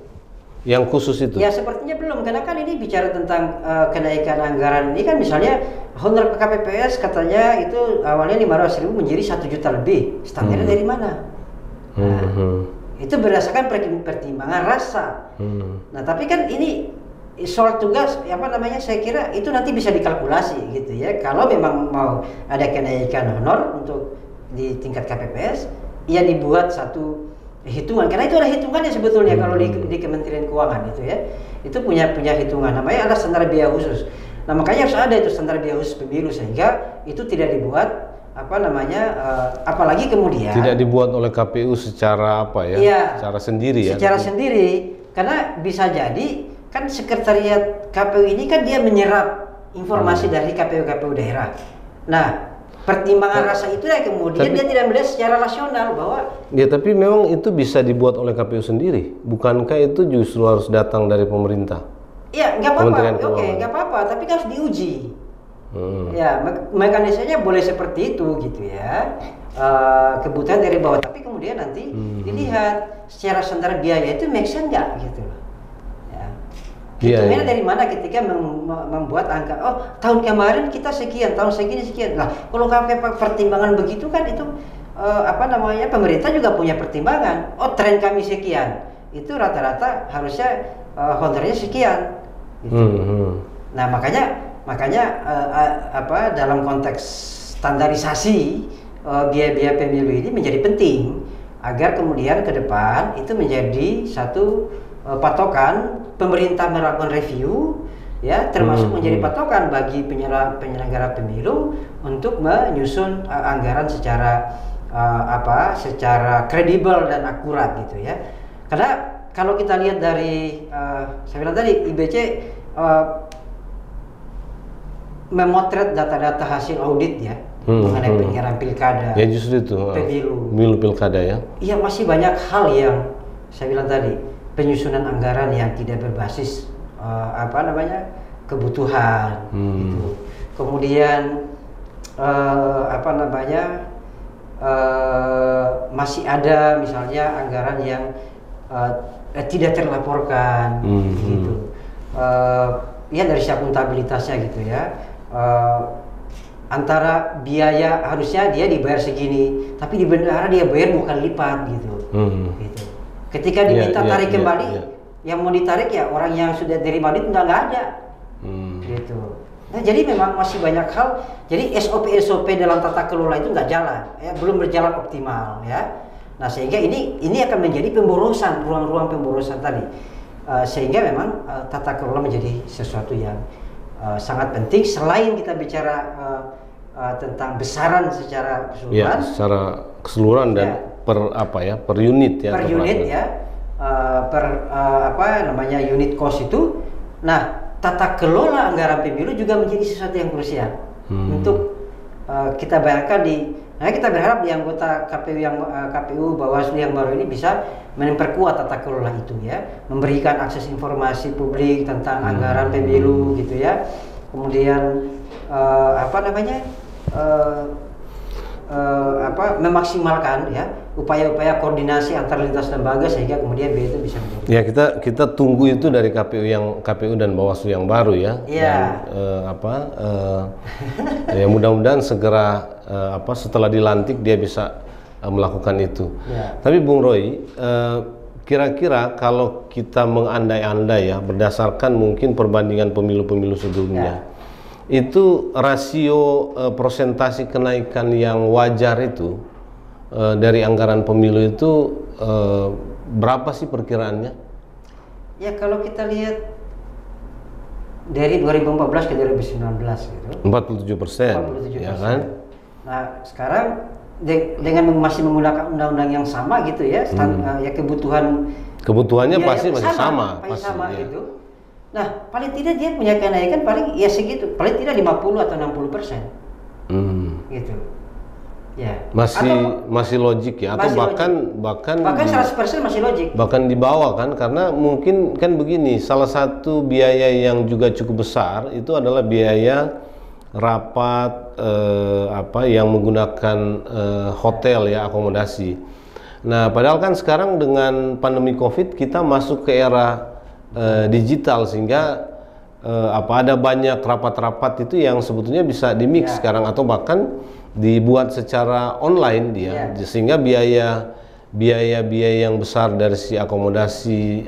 Yang khusus itu? Ya sepertinya belum, karena kan ini bicara tentang kenaikan anggaran ini kan, misalnya honor KPPS katanya itu awalnya 500.000 menjadi 1 juta lebih. Standarnya dari mana? Nah, itu berdasarkan pertimbangan rasa. Nah tapi kan ini soal tugas apa namanya, saya kira itu nanti bisa dikalkulasi gitu ya. Kalau memang mau ada kenaikan honor untuk di tingkat KPPS, ya dibuat satu hitungan, karena itu ada hitungannya sebetulnya kalau di Kementerian Keuangan itu ya, itu punya hitungan, namanya ada standar biaya khusus. Nah makanya harus ada itu standar biaya khusus pemilu, sehingga itu tidak dibuat apa namanya apalagi kemudian tidak dibuat oleh KPU secara apa ya, ya secara sendiri ya, secara sendiri, karena bisa jadi kan sekretariat KPU ini kan dia menyerap informasi dari KPU daerah. Nah pertimbangan rasa itu ya kemudian dia tidak melihat secara rasional bahwa ya, tapi memang itu bisa dibuat oleh KPU sendiri, bukankah itu justru harus datang dari pemerintah? Ya nggak apa-apa, oke nggak apa-apa, tapi kan harus diuji. Ya mekanismenya boleh seperti itu gitu ya, kebutuhan dari bawah, tapi kemudian nanti dilihat secara standar biaya itu make sense nggak gitu. Hitungannya dari mana ketika membuat angka, oh tahun kemarin kita sekian, tahun segini sekian. Nah kalau KPP pertimbangan begitu kan itu apa namanya, pemerintah juga punya pertimbangan. Oh tren kami sekian, itu rata-rata harusnya honornya sekian. Gitu. Nah makanya apa dalam konteks standarisasi biaya-biaya pemilu ini menjadi penting agar kemudian ke depan itu menjadi satu patokan. Pemerintah melakukan review ya, termasuk menjadi patokan bagi penyelenggara pemilu untuk menyusun anggaran secara secara kredibel dan akurat gitu ya. Karena kalau kita lihat dari saya bilang tadi IBC memotret data-data hasil audit ya mengenai penyelenggaraan pilkada. Ya justru itu pemilu pilkada ya. Iya, masih banyak hal yang saya bilang tadi, penyusunan anggaran yang tidak berbasis apa namanya kebutuhan gitu. Kemudian apa namanya masih ada misalnya anggaran yang tidak terlaporkan gitu. Ya dari sisi akuntabilitasnya gitu ya, antara biaya harusnya dia dibayar segini, tapi di bendahara dia bayar bukan lipat gitu. Gitu. Ketika diminta tarik kembali, yang mau ditarik ya orang yang sudah terima duit nggak ada, gitu. Nah jadi memang masih banyak hal. Jadi SOP dalam tata kelola itu nggak jalan, ya, belum berjalan optimal, ya. Nah sehingga ini akan menjadi pemborosan, ruang-ruang pemborosan tadi, sehingga memang tata kelola menjadi sesuatu yang sangat penting. Selain kita bicara tentang besaran secara keseluruhan, ya, secara keseluruhan dan per unit ya, per unit ya, apa namanya unit cost itu. Nah tata kelola anggaran pemilu juga menjadi sesuatu yang krusial untuk kita bayangkan kita berharap di anggota KPU Bawaslu yang baru ini bisa memperkuat tata kelola itu ya, memberikan akses informasi publik tentang anggaran pemilu gitu ya, kemudian apa namanya memaksimalkan ya upaya-upaya koordinasi antar lintas lembaga sehingga kemudian biaya itu bisa menjadi. Ya kita tunggu itu dari KPU dan Bawaslu yang baru ya. Iya. Dan ya mudah-mudahan segera setelah dilantik dia bisa melakukan itu. Ya. Tapi Bung Roy, kira-kira kalau kita mengandai-andai ya berdasarkan mungkin perbandingan pemilu-pemilu sebelumnya. itu rasio persentase kenaikan yang wajar itu dari anggaran pemilu itu berapa sih perkiraannya? Ya kalau kita lihat dari 2014 ke 2019 gitu. 47%, ya kan? Nah sekarang dengan masih menggunakan undang-undang yang sama gitu ya, ya kebutuhannya pasti masih sama, pasti sama ya. gitu. Nah paling tidak dia punya kenaikan paling ya segitu, paling tidak 50 atau 60%, gitu. Ya. Masih logik ya, atau bahkan 100% masih logik. Bahkan di bawah kan, karena mungkin kan begini, salah satu biaya yang juga cukup besar itu adalah biaya rapat yang menggunakan hotel ya, akomodasi. Nah, padahal kan sekarang dengan pandemi Covid kita masuk ke era digital, sehingga ada banyak rapat-rapat itu yang sebetulnya bisa di-mix sekarang, atau bahkan dibuat secara online dia, sehingga biaya yang besar dari si akomodasi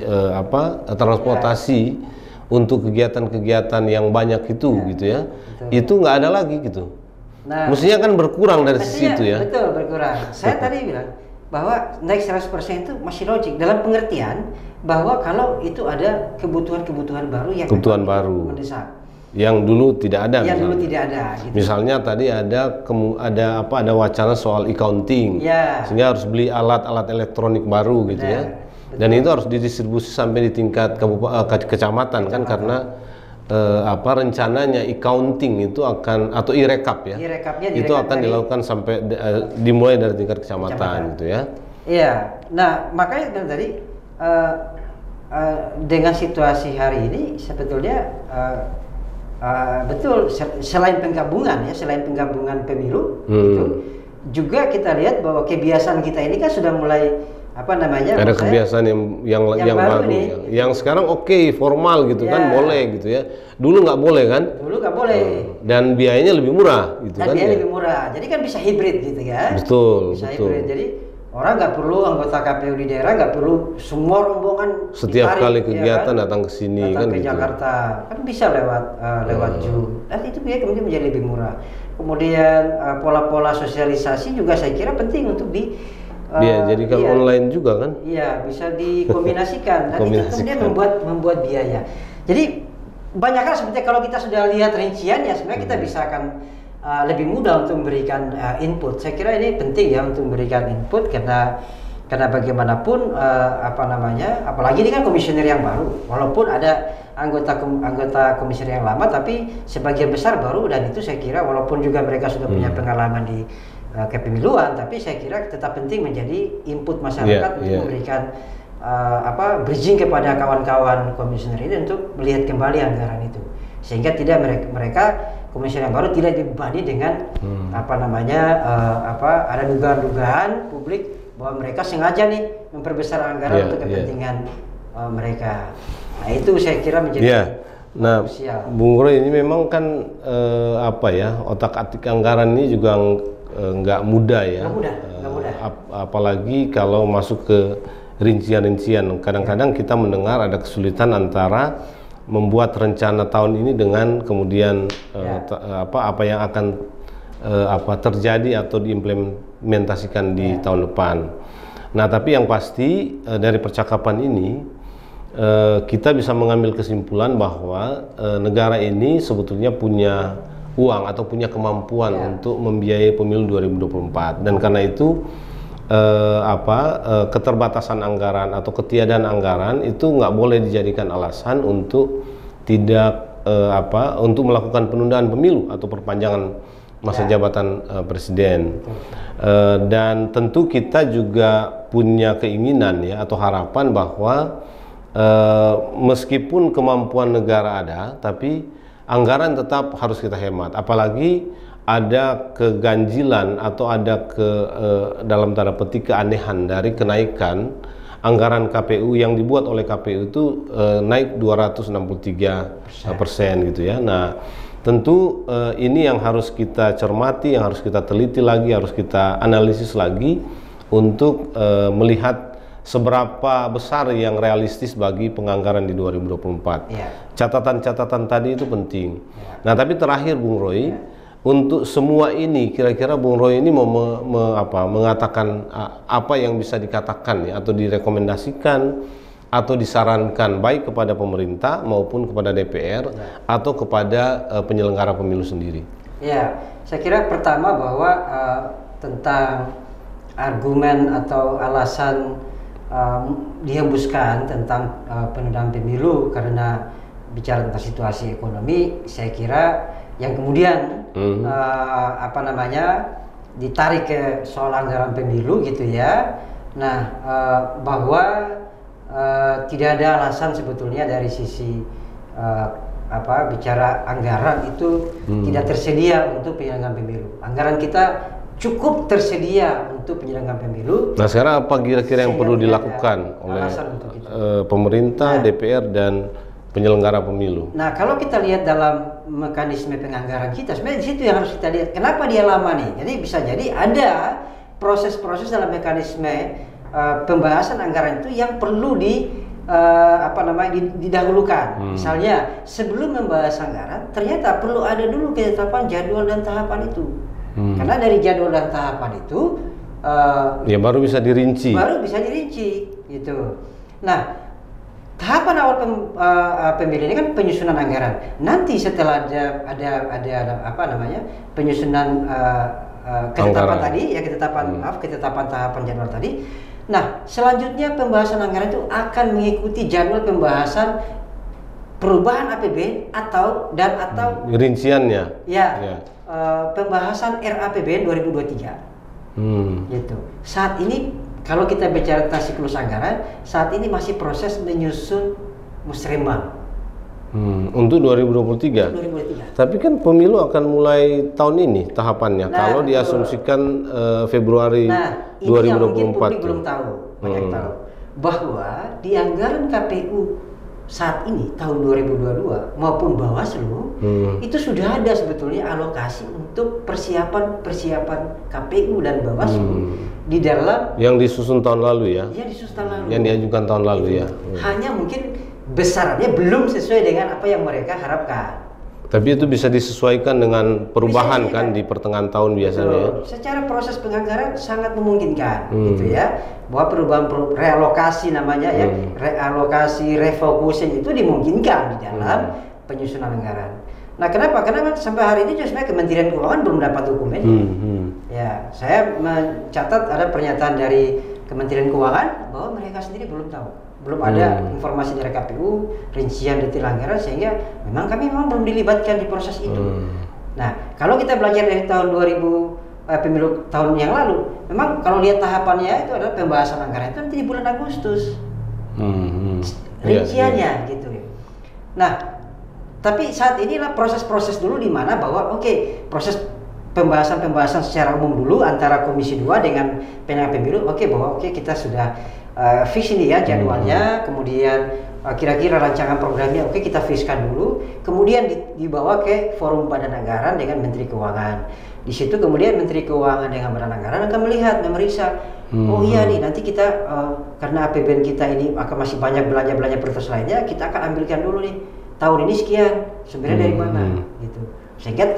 transportasi untuk kegiatan-kegiatan yang banyak itu gitu ya, itu nggak ada lagi gitu. Nah, mestinya kan berkurang dari situ ya. Betul, berkurang. Saya tadi bilang bahwa naik 100% itu masih logik dalam pengertian bahwa kalau itu ada kebutuhan baru yang mendesak, yang dulu tidak ada. Gitu. Misalnya tadi ada wacana soal accounting, sehingga harus beli alat-alat elektronik baru gitu ya. Betul. Dan itu harus didistribusi sampai di tingkat kecamatan kan, karena rencananya accounting itu akan, atau irekap ya, itu akan dilakukan sampai dimulai dari tingkat kecamatan gitu ya. Iya. Nah makanya tadi dengan situasi hari ini sebetulnya betul, selain penggabungan pemilu itu juga kita lihat bahwa kebiasaan kita ini kan sudah mulai ada kebiasaan yang baru nih, yang sekarang formal gitu kan, boleh gitu ya. Dulu nggak boleh kan? Dulu nggak boleh. Dan biayanya lebih murah gitu kan? Biayanya lebih murah. Jadi kan bisa hibrid gitu ya. Betul. Hibrid. Jadi orang nggak perlu, anggota KPU di daerah nggak perlu semua rombongan setiap kali kegiatan datang ke sini kan ke gitu. Jakarta kan bisa lewat Zoom, dan itu biaya kemudian menjadi lebih murah. Kemudian pola-pola sosialisasi juga saya kira penting untuk jadikan online juga kan? Iya, bisa dikombinasikan dan itu kemudian membuat biaya. Jadi banyak hal sebetulnya kalau kita sudah lihat rinciannya, sebenarnya kita bisa akan lebih mudah untuk memberikan input. Saya kira ini penting ya untuk memberikan input, karena bagaimanapun apalagi ini kan komisioner yang baru, walaupun ada anggota komisioner yang lama, tapi sebagian besar baru, dan itu saya kira walaupun juga mereka sudah punya pengalaman di kepemiluan, tapi saya kira tetap penting menjadi input masyarakat untuk memberikan bridging kepada kawan-kawan komisioner ini untuk melihat kembali anggaran itu, sehingga tidak mereka komisioner yang baru tidak dibebani dengan ada dugaan-dugaan publik bahwa mereka sengaja nih memperbesar anggaran untuk kepentingan mereka. Nah itu saya kira menjadi krusial. Bung Roy, ini memang kan otak-atik anggaran ini juga nggak mudah ya. Nggak mudah. Apalagi kalau masuk ke rincian-rincian. Kadang-kadang kita mendengar ada kesulitan antara membuat rencana tahun ini dengan kemudian apa yang akan terjadi atau diimplementasikan di tahun depan. Nah, tapi yang pasti dari percakapan ini kita bisa mengambil kesimpulan bahwa negara ini sebetulnya punya uang atau punya kemampuan untuk membiayai pemilu 2024, dan karena itu keterbatasan anggaran atau ketiadaan anggaran itu nggak boleh dijadikan alasan untuk tidak untuk melakukan penundaan pemilu atau perpanjangan masa jabatan presiden. Dan tentu kita juga punya keinginan ya atau harapan bahwa meskipun kemampuan negara ada, tapi anggaran tetap harus kita hemat, apalagi ada keganjilan atau ada dalam tanda petik keanehan dari kenaikan anggaran KPU yang dibuat oleh KPU itu naik 263% gitu ya. Nah, tentu ini yang harus kita cermati, yang harus kita teliti lagi, harus kita analisis lagi untuk melihat seberapa besar yang realistis bagi penganggaran di 2024. Catatan-catatan tadi itu penting. Nah, tapi terakhir Bung Roy, untuk semua ini kira-kira Bung Roy ini mau mengatakan apa yang bisa dikatakan ya, atau direkomendasikan atau disarankan baik kepada pemerintah maupun kepada DPR atau kepada penyelenggara pemilu sendiri. Ya, saya kira pertama bahwa tentang argumen atau alasan dihembuskan tentang penundaan pemilu karena bicara tentang situasi ekonomi, saya kira yang kemudian ditarik ke soal anggaran pemilu gitu ya. Nah, bahwa tidak ada alasan sebetulnya dari sisi bicara anggaran itu tidak tersedia untuk penyelenggaraan pemilu. Anggaran kita cukup tersedia untuk penyelenggaraan pemilu. Nah, sekarang apa kira-kira yang perlu dilakukan oleh pemerintah, DPR dan penyelenggara pemilu? Nah, kalau kita lihat dalam mekanisme penganggaran kita, sebenarnya di situ yang harus kita lihat. Kenapa dia lama nih? Jadi bisa jadi ada proses-proses dalam mekanisme pembahasan anggaran itu yang perlu didahulukan. Misalnya sebelum membahas anggaran, ternyata perlu ada dulu ketetapan jadwal dan tahapan itu. Karena dari jadwal dan tahapan itu baru bisa dirinci. Gitu. Nah, tahapan awal pemilu ini kan penyusunan anggaran. Nanti setelah ada penyusunan ketetapan tadi ya, ketetapan tahapan jadwal tadi. Nah, selanjutnya pembahasan anggaran itu akan mengikuti jadwal pembahasan perubahan APBN atau rinciannya. Pembahasan RAPBN 2023. Gitu. Saat ini kalau kita bicara tentang siklus anggaran, saat ini masih proses menyusun musrembang. Untuk 2023. 2023. Tapi kan pemilu akan mulai tahun ini tahapannya. Kalau diasumsikan Februari 2024. Ini yang mungkin publik belum tahu, banyak tahu bahwa di anggaran KPU saat ini tahun 2022 maupun Bawaslu itu sudah ada sebetulnya alokasi untuk persiapan KPU dan Bawaslu di dalam yang disusun tahun lalu ya. Iya, disusun tahun lalu. Yang diajukan tahun lalu ya. Hanya mungkin besarannya belum sesuai dengan apa yang mereka harapkan. Tapi itu bisa disesuaikan dengan perubahan kan di pertengahan tahun biasanya. Ya? Secara proses penganggaran sangat memungkinkan, gitu ya. Bahwa perubahan realokasi namanya ya, realokasi, refocusing itu dimungkinkan di dalam penyusunan anggaran. Nah, kenapa? Karena sampai hari ini sebenarnya Kementerian Keuangan belum dapat dokumennya. Ya, saya mencatat ada pernyataan dari Kementerian Keuangan bahwa mereka sendiri belum tahu. Belum ada informasi dari KPU, rincian detail anggaran, sehingga kami belum dilibatkan di proses itu. Nah, kalau kita belajar dari tahun pemilu tahun yang lalu, memang kalau lihat tahapannya itu adalah pembahasan anggaran itu nanti di bulan Agustus. Rinciannya gitu. Nah, tapi saat inilah proses-proses dulu di mana bahwa proses pembahasan secara umum dulu antara Komisi 2 dengan penyelenggara pemilu, bahwa kita sudah fix ini ya jadwalnya, kemudian kira-kira rancangan programnya kita fixkan dulu, kemudian dibawa ke forum badan anggaran dengan Menteri Keuangan. Di situ kemudian Menteri Keuangan dengan badan anggaran akan melihat, memeriksa, nanti kita karena APBN kita ini akan masih banyak belanja prioritas lainnya, kita akan ambilkan dulu nih tahun ini sekian, sumbernya dari mana gitu. Sehingga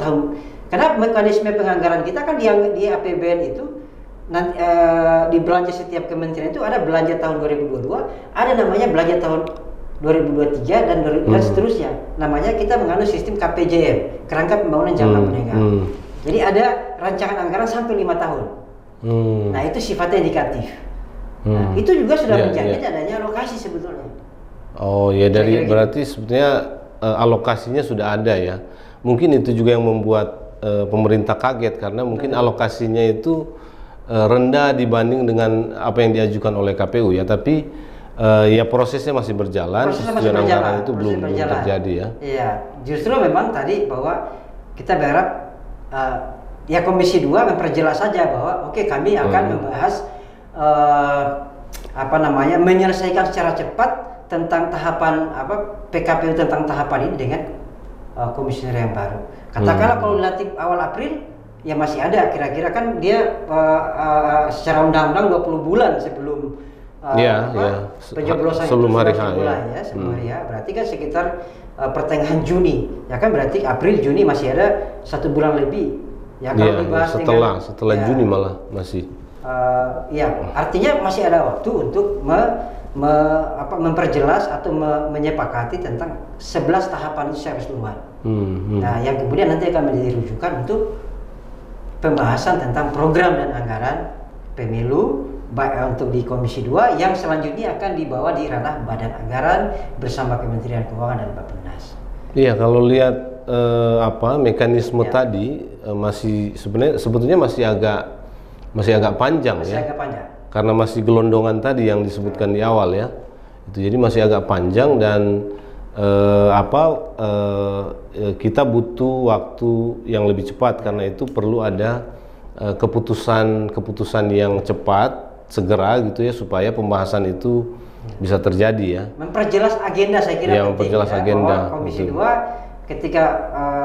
karena mekanisme penganggaran kita kan di APBN itu nanti di belanja setiap kementerian itu ada belanja tahun 2022, ada namanya belanja tahun 2023 dan seterusnya. Namanya kita menganut sistem KPJM, Kerangka Pembangunan Jangka Menengah. Jadi ada rancangan anggaran sampai 5 tahun. Nah, itu sifatnya indikatif. Nah, itu juga sudah menjamin adanya alokasi sebetulnya. Oh ya, berarti sebetulnya alokasinya sudah ada ya. Mungkin itu juga yang membuat pemerintah kaget karena mungkin alokasinya itu rendah dibanding dengan apa yang diajukan oleh KPU ya, tapi ya prosesnya masih berjalan, persetujuan anggaran itu belum terjadi ya. Iya, justru memang tadi bahwa kita berharap ya Komisi 2 memperjelas saja bahwa kami akan membahas menyelesaikan secara cepat tentang tahapan PKPU tentang tahapan ini dengan komisioner yang baru. Katakanlah kalau dilantik awal April ya masih ada, kira-kira kan dia secara undang-undang 20 bulan sebelum pencoblosan sebelum hari H, dimulai ya, sebelum hari H. Berarti kan sekitar pertengahan Juni, ya kan, berarti April Juni masih ada 1 bulan lebih. Ya kalau dibahas setelah Juni malah masih. Artinya masih ada waktu untuk memperjelas atau menyepakati tentang 11 tahapan itu secara keseluruhan. Nah, yang kemudian nanti akan menjadi rujukan untuk pembahasan tentang program dan anggaran pemilu baik untuk di Komisi 2 yang selanjutnya akan dibawa di ranah Badan Anggaran bersama Kementerian Keuangan dan Bappenas. Iya, kalau lihat mekanisme tadi masih sebetulnya masih agak panjang, agak panjang. Karena masih gelondongan tadi yang disebutkan di awal ya. Itu jadi masih agak panjang dan kita butuh waktu yang lebih cepat, karena itu perlu ada keputusan yang cepat segera gitu ya, supaya pembahasan itu bisa terjadi ya. Memperjelas agenda, saya kira penting, memperjelas agenda. Komisi 2 ketika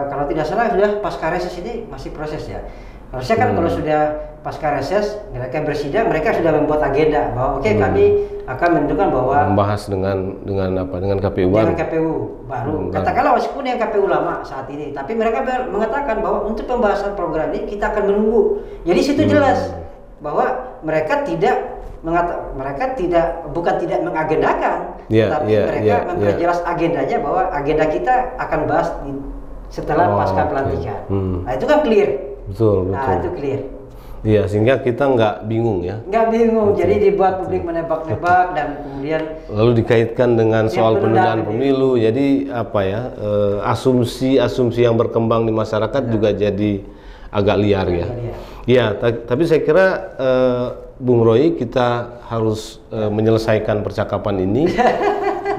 kalau tidak salah sudah pasca reses ini masih proses ya. Harusnya kan kalau sudah pasca reses mereka bersidang, mereka sudah membuat agenda bahwa kami akan menentukan bahwa membahas dengan KPU baru. Dengan KPU baru. Katakanlah meskipun yang KPU lama saat ini, tapi mereka mengatakan bahwa untuk pembahasan program ini kita akan menunggu. Jadi situ jelas bahwa mereka bukan tidak mengagendakan, tapi mereka memperjelas agendanya bahwa agenda kita akan bahas setelah pasca pelantikan. Nah, itu kan clear. Betul. Itu clear. Iya, sehingga kita nggak bingung ya. Nggak bingung, jadi dibuat publik menebak-nebak dan kemudian lalu dikaitkan dengan soal penundaan pemilu. Jadi asumsi-asumsi yang berkembang di masyarakat juga jadi agak liar ya. Iya, tapi saya kira Bung Roy, kita harus menyelesaikan percakapan ini.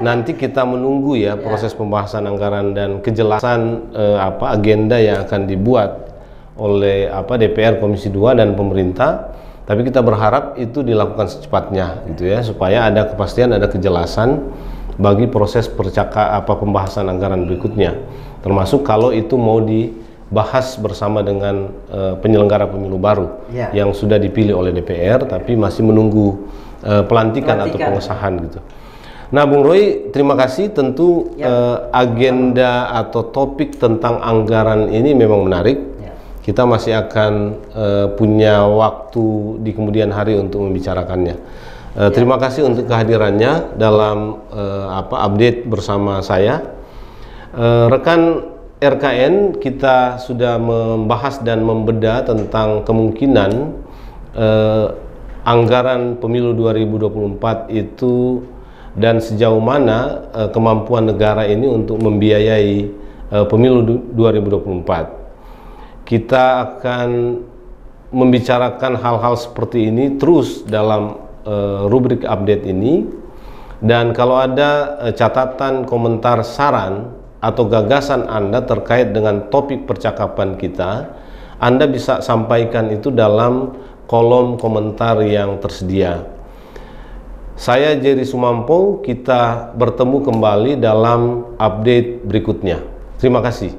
Nanti kita menunggu ya proses pembahasan anggaran dan kejelasan agenda yang akan dibuat oleh DPR, Komisi 2 dan pemerintah. Tapi kita berharap itu dilakukan secepatnya gitu ya, supaya ada kepastian, ada kejelasan bagi proses pembahasan anggaran berikutnya. Termasuk kalau itu mau dibahas bersama dengan penyelenggara pemilu baru yang sudah dipilih oleh DPR tapi masih menunggu pelantikan atau pengesahan gitu. Nah, Bung Roy, terima kasih. Tentu agenda atau topik tentang anggaran ini memang menarik. Kita masih akan punya waktu di kemudian hari untuk membicarakannya. Terima kasih untuk kehadirannya dalam update bersama saya. Rekan RKN, kita sudah membahas dan membedah tentang kemungkinan anggaran pemilu 2024 itu dan sejauh mana kemampuan negara ini untuk membiayai pemilu 2024. Kita akan membicarakan hal-hal seperti ini terus dalam rubrik update ini. Dan kalau ada catatan, komentar, saran atau gagasan Anda terkait dengan topik percakapan kita, Anda bisa sampaikan itu dalam kolom komentar yang tersedia. Saya Jerry Sumampo, kita bertemu kembali dalam update berikutnya. Terima kasih.